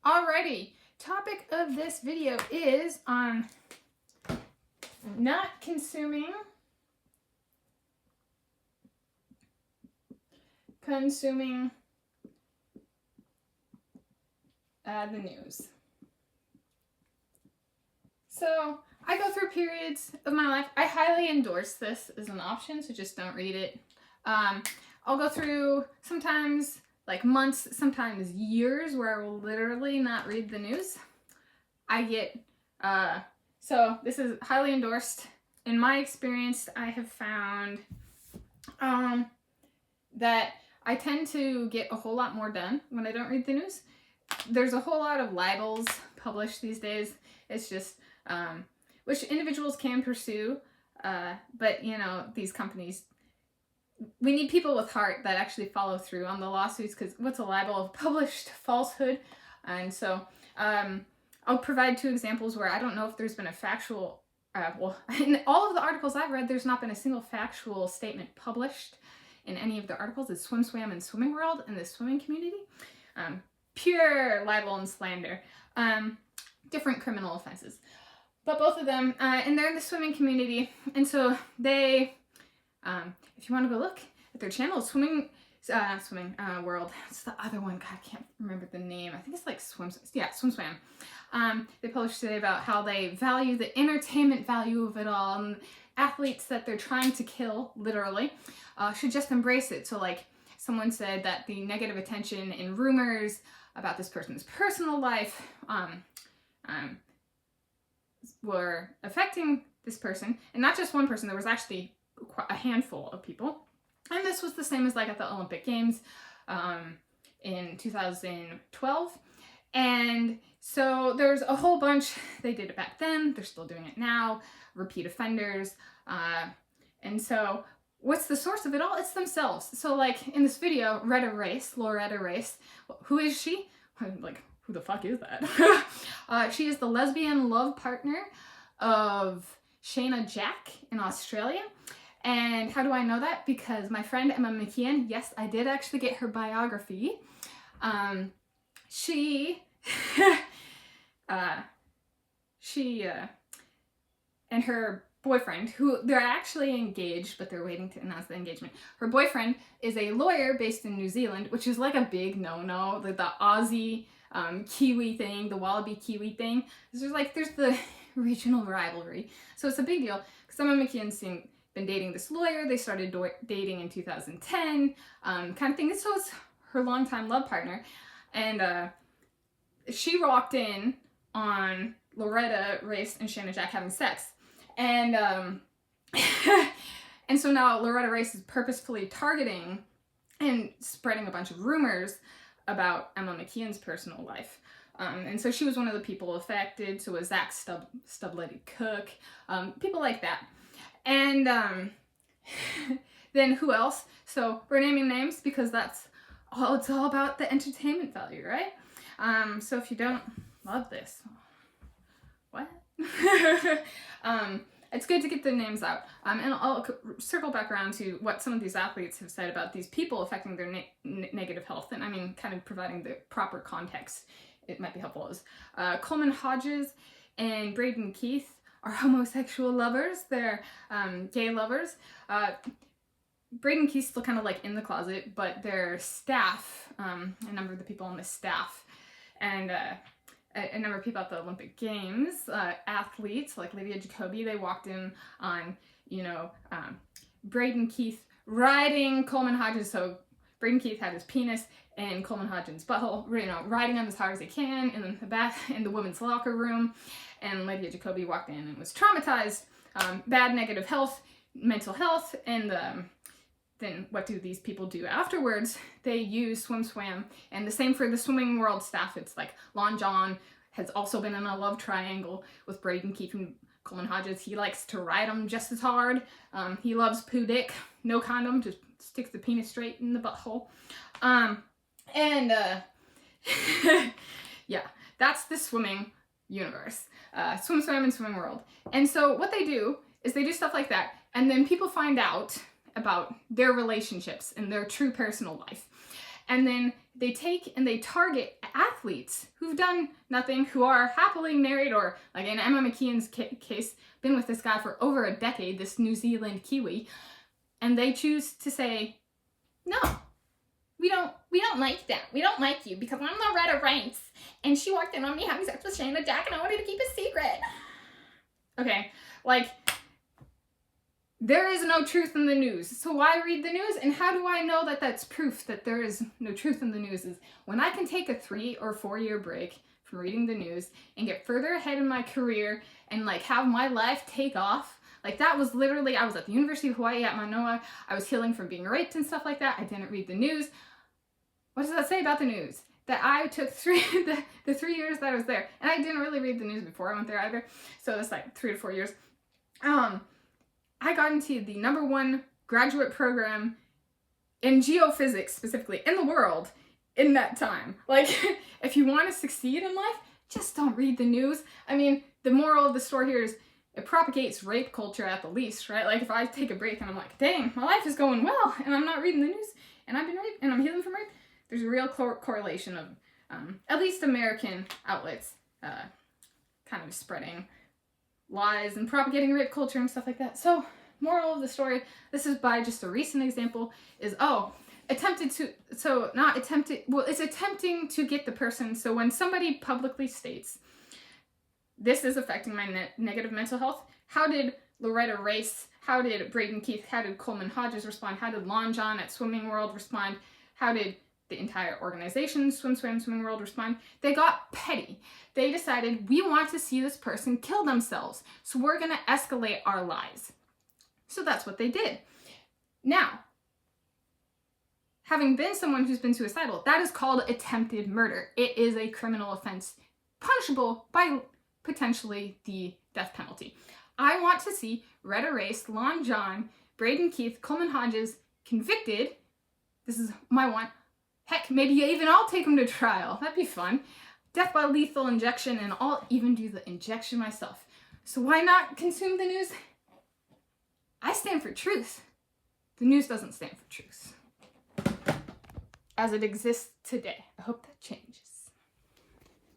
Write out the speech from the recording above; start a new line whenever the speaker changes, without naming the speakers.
Alrighty, topic of this video is on not consuming the news. So I go through periods of my life. I highly endorse this as an option, so just don't read it. I'll go through sometimes like months, sometimes years, where I will literally not read the news. I get, so this is highly endorsed. In my experience, I have found that I tend to get a whole lot more done when I don't read the news. There's a whole lot of libels published these days. It's just, which individuals can pursue, but you know, these companies, we need people with heart that actually follow through on the lawsuits, because what's a libel? Of published falsehood. And so I'll provide two examples where I don't know if there's been a factual, well, in all of the articles I've read, there's not been a single factual statement published in any of the articles. It's Swim Swam and Swimming World in the swimming community. Pure libel and slander. Different criminal offenses. But both of them, and they're in the swimming community, and so they, if you want to go look at their channel, Swimming World, it's the other one, God, I can't remember the name, I think it's like Swim Swam. They published today about how they value the entertainment value of it all, and athletes that they're trying to kill, literally, should just embrace it. So like, someone said that the negative attention and rumors about this person's personal life, were affecting this person, and not just one person, there was actually a handful of people. And this was the same as like at the Olympic Games in 2012. And so there's a whole bunch, they did it back then, they're still doing it now, repeat offenders. And so what's the source of it all? It's themselves. So like in this video, Loretta Race, who is she? I'm like, who the fuck is that? She is the lesbian love partner of Shayna Jack in Australia. And how do I know that? Because my friend Emma McKeon, yes, I did actually get her biography. She and her boyfriend, who they're actually engaged, but they're waiting to announce the engagement. Her boyfriend is a lawyer based in New Zealand, which is like a big no-no, like the Aussie Kiwi thing, the Wallaby Kiwi thing. There's the regional rivalry. So it's a big deal, because Emma McKeon's been dating this lawyer. They started dating in 2010, kind of thing. So it's her longtime love partner. And she rocked in on Loretta Race and Shayna Jack having sex. And and so now Loretta Race is purposefully targeting and spreading a bunch of rumors about Emma McKeon's personal life. And so she was one of the people affected. So was Zach Stublety Cook, people like that. And then who else? So we're naming names because that's all, it's all about the entertainment value, right? So if you don't love this, what? It's good to get the names out. And I'll circle back around to what some of these athletes have said about these people affecting their negative health. And I mean, kind of providing the proper context, it might be helpful. Is Coleman Hodges and Braden Keith are homosexual lovers. They're gay lovers. Braden Keith's still kind of like in the closet, but their staff, a number of the people on the staff, and a number of people at the Olympic Games, athletes like Lydia Jacoby, they walked in on, Braden Keith riding Coleman Hodges. So Braden Keith had his penis in Coleman Hodges' butthole, riding him as hard as he can in the women's locker room. And Lydia Jacoby walked in and was traumatized, bad negative health, mental health, and then what do these people do afterwards? They use Swim Swam, and the same for the Swimming World staff. It's like Lon John has also been in a love triangle with Braden Keith and Coleman Hodges. He likes to ride them just as hard. He loves poo dick, no condom, just sticks the penis straight in the butthole. Yeah, that's the swimming universe. Swim Swam and Swimming World. And so what they do is they do stuff like that, and then people find out about their relationships and their true personal life. and then they take and they target athletes who've done nothing, who are happily married, or like in Emma McKeon's case, been with this guy for over a decade, this New Zealand Kiwi, and they choose to say, no, we don't like that. We don't like you because I'm Loretta Ranks, and she walked in on me having sex with Shayna Jack, and I wanted to keep it secret. Okay, like, there is no truth in the news. So why read the news? And how do I know that that's proof that there is no truth in the news? Is when I can take a 3 or 4 year break from reading the news and get further ahead in my career and like have my life take off. Like that was literally, I was at the University of Hawaii at Manoa. I was healing from being raped and stuff like that. I didn't read the news. What does that say about the news? That I took the 3 years that I was there. And I didn't really read the news before I went there either. So it's like 3 to 4 years. I got into the #1 graduate program in geophysics, specifically, in the world in that time. Like, if you want to succeed in life, just don't read the news. I mean, the moral of the story here is it propagates rape culture at the least, right? Like, if I take a break and I'm like, dang, my life is going well, and I'm not reading the news, and I've been raped, and I'm healing from rape, there's a real correlation of, at least American outlets, kind of spreading lies and propagating rape culture and stuff like that. So, moral of the story, this is by just a recent example, is, it's attempting to get the person, so when somebody publicly states, this is affecting my negative mental health, how did Loretta Race, how did Braden Keith, how did Coleman Hodges respond, how did Lon John at Swimming World respond, how did the entire organization, Swimming World, respond? They got petty. They decided, we want to see this person kill themselves, so we're going to escalate our lies. So that's what they did. Now, having been someone who's been suicidal, that is called attempted murder. It is a criminal offense, punishable by potentially the death penalty. I want to see Retta Race, Lon John, Braden Keith, Coleman Hodges convicted. This is my one. Heck, maybe even I'll take them to trial. That'd be fun. Death by lethal injection, and I'll even do the injection myself. So why not consume the news? I stand for truth. The news doesn't stand for truth. As it exists today. I hope that changes.